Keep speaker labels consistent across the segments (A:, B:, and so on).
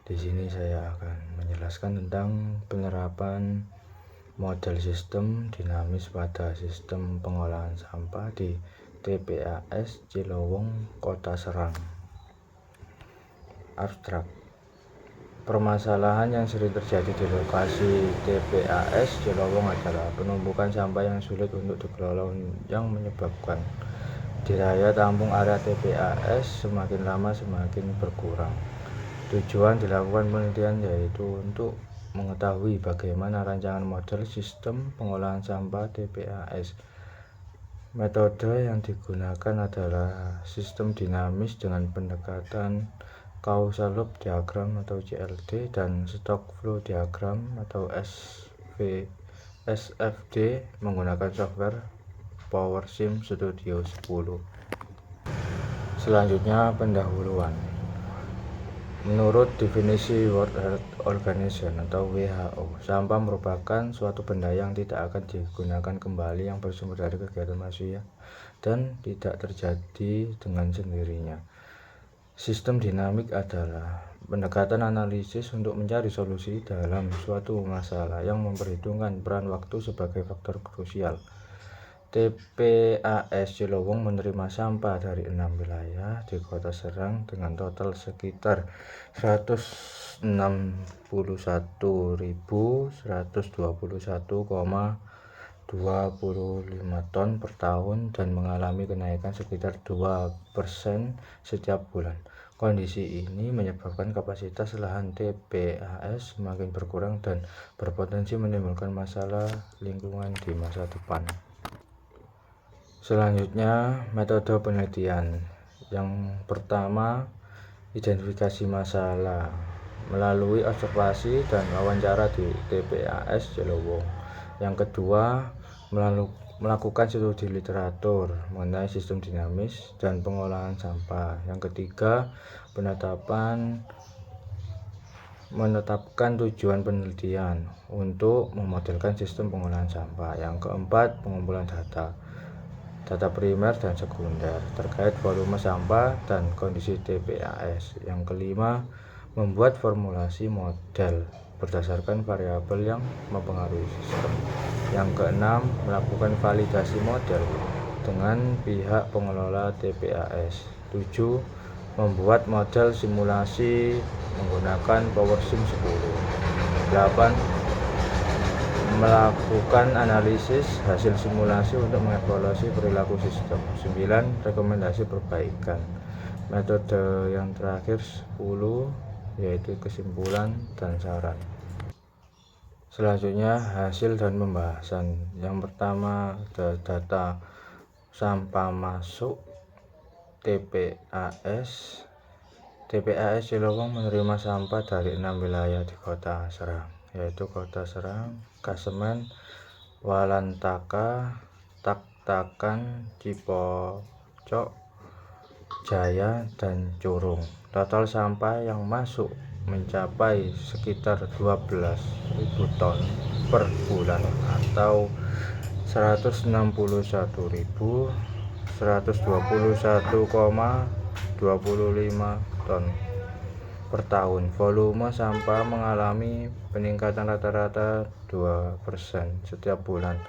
A: Di sini saya akan menjelaskan tentang penerapan model sistem dinamis pada sistem pengolahan sampah di TPAS Cilowong, Kota Serang. Abstrak. Permasalahan yang sering terjadi di lokasi TPAS Cilowong adalah penumpukan sampah yang sulit untuk dikelola yang menyebabkan daya tampung area TPAS semakin lama semakin berkurang. Tujuan dilakukan penelitian yaitu untuk mengetahui bagaimana rancangan model sistem pengolahan sampah TPAS. Metode yang digunakan adalah sistem dinamis dengan pendekatan causal loop diagram atau CLD dan stock flow diagram atau SFD menggunakan software PowerSim Studio 10. Selanjutnya pendahuluan. Menurut definisi World Health Organization atau WHO, sampah merupakan suatu benda yang tidak akan digunakan kembali yang bersumber dari kegiatan manusia dan tidak terjadi dengan sendirinya. Sistem dinamik adalah pendekatan analisis untuk mencari solusi dalam suatu masalah yang memperhitungkan peran waktu sebagai faktor krusial. TPAS Cilowong menerima sampah dari 6 wilayah di Kota Serang dengan total sekitar 161.121,25 ton per tahun dan mengalami kenaikan sekitar 2% setiap bulan. Kondisi ini menyebabkan kapasitas lahan TPAS semakin berkurang dan berpotensi menimbulkan masalah lingkungan di masa depan. Selanjutnya, metode penelitian. Yang pertama, identifikasi masalah melalui observasi dan wawancara di TPAS Cilowong. Yang kedua, melakukan studi literatur mengenai sistem dinamis dan pengolahan sampah. Yang ketiga, menetapkan tujuan penelitian untuk memodelkan sistem pengolahan sampah. Yang keempat, pengumpulan data primer dan sekunder terkait volume sampah dan kondisi TPAS. Yang kelima, membuat formulasi model berdasarkan variabel yang mempengaruhi sistem. Yang keenam, melakukan validasi model dengan pihak pengelola TPAS. 7. Membuat model simulasi menggunakan PowerSim 10. 8. Melakukan analisis hasil simulasi untuk mengevaluasi perilaku sistem. 9. Rekomendasi perbaikan. Metode yang terakhir 10 yaitu kesimpulan dan saran. Selanjutnya hasil dan pembahasan. Yang pertama, data sampah masuk TPAS. TPAS Cilowong menerima sampah dari 6 wilayah di Kota Serang, yaitu Kota Serang, Kasemen, Walantaka, Taktakan, Cipocok, Jaya, dan Curung. Total sampah yang masuk mencapai sekitar 12.000 ton per bulan atau 161.121,25 ton per tahun. Volume sampah mengalami peningkatan rata-rata 2% setiap bulan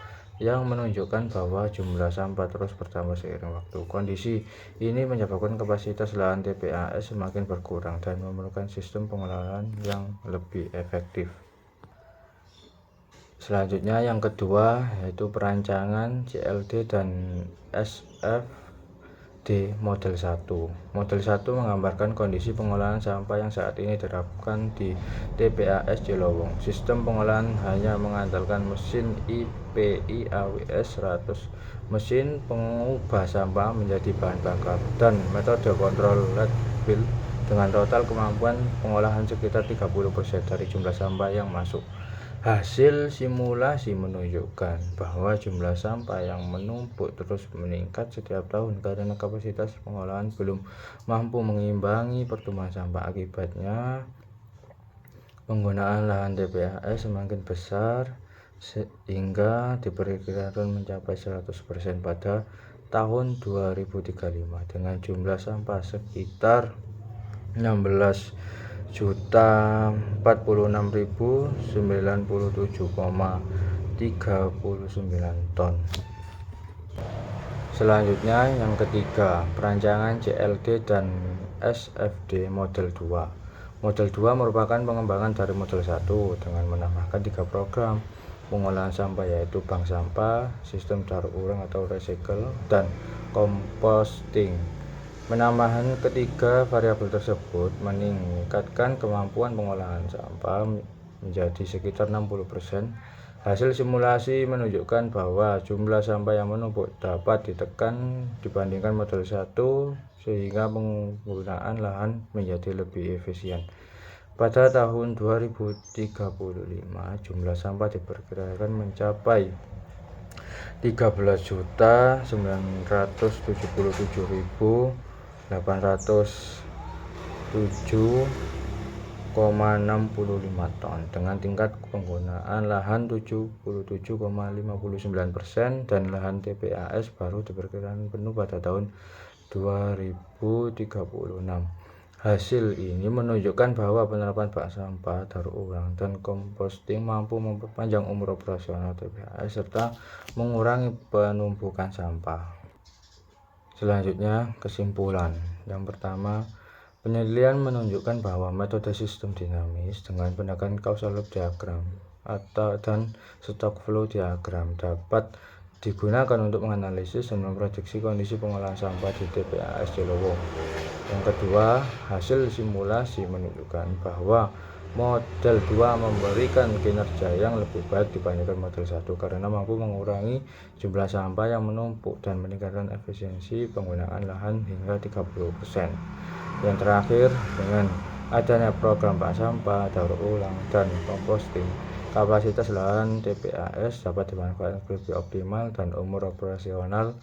A: yang menunjukkan bahwa jumlah sampah terus bertambah seiring waktu. Kondisi ini menyebabkan kapasitas lahan TPAS semakin berkurang dan memerlukan sistem pengelolaan yang lebih efektif. Selanjutnya yang kedua yaitu perancangan CLD dan SFD model 1. Model 1 menggambarkan kondisi pengolahan sampah yang saat ini diterapkan di TPAS Cilowong. Sistem pengolahan hanya mengandalkan mesin IPI AWS 100, mesin pengubah sampah menjadi bahan bakar, dan metode kontrol landfill dengan total kemampuan pengolahan sekitar 30% dari jumlah sampah yang masuk. Hasil simulasi menunjukkan bahwa jumlah sampah yang menumpuk terus meningkat setiap tahun karena kapasitas pengolahan belum mampu mengimbangi pertumbuhan sampah. Akibatnya, penggunaan lahan TPAS semakin besar sehingga diperkirakan mencapai 100% pada tahun 2035 dengan jumlah sampah sekitar 16 ton. Selanjutnya yang ketiga, perancangan CLD dan SFD Model 2. Model 2 merupakan pengembangan dari Model 1 dengan menambahkan 3 program pengolahan sampah, yaitu bank sampah, sistem daur ulang atau recycle, dan composting. Penambahan ketiga variabel tersebut meningkatkan kemampuan pengolahan sampah menjadi sekitar 60%. Hasil simulasi menunjukkan bahwa jumlah sampah yang menumpuk dapat ditekan dibandingkan model 1, sehingga penggunaan lahan menjadi lebih efisien. Pada tahun 2035, jumlah sampah diperkirakan mencapai 13.997.807,65 ton dengan tingkat penggunaan lahan 77,59% dan lahan TPAS baru diperkirakan penuh pada tahun 2036. Hasil ini menunjukkan bahwa penerapan bank sampah, daur ulang, dan composting mampu memperpanjang umur operasional TPAS serta mengurangi penumpukan sampah. Selanjutnya, kesimpulan. Yang pertama, penelitian menunjukkan bahwa metode sistem dinamis dengan pendekatan causal loop diagram dan stock flow diagram dapat digunakan untuk menganalisis dan memprediksi kondisi pengolahan sampah di TPAS Cilowong. Yang kedua, hasil simulasi menunjukkan bahwa model 2 memberikan kinerja yang lebih baik dibandingkan model 1 karena mampu mengurangi jumlah sampah yang menumpuk dan meningkatkan efisiensi penggunaan lahan hingga 30%. Yang terakhir, dengan adanya program bank sampah, daur ulang, dan composting, kapasitas lahan TPAS dapat dimanfaatkan lebih optimal dan umur operasional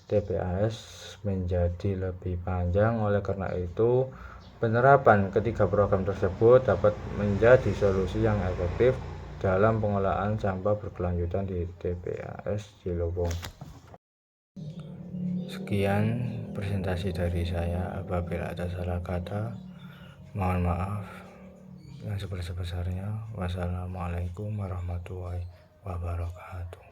A: TPAS menjadi lebih panjang. Oleh karena itu, penerapan ketiga program tersebut dapat menjadi solusi yang efektif dalam pengolahan sampah berkelanjutan di TPAS Cilowong. Sekian presentasi dari saya. Apabila ada salah kata, mohon maaf yang sebesar-besarnya. Wassalamualaikum warahmatullahi wabarakatuh.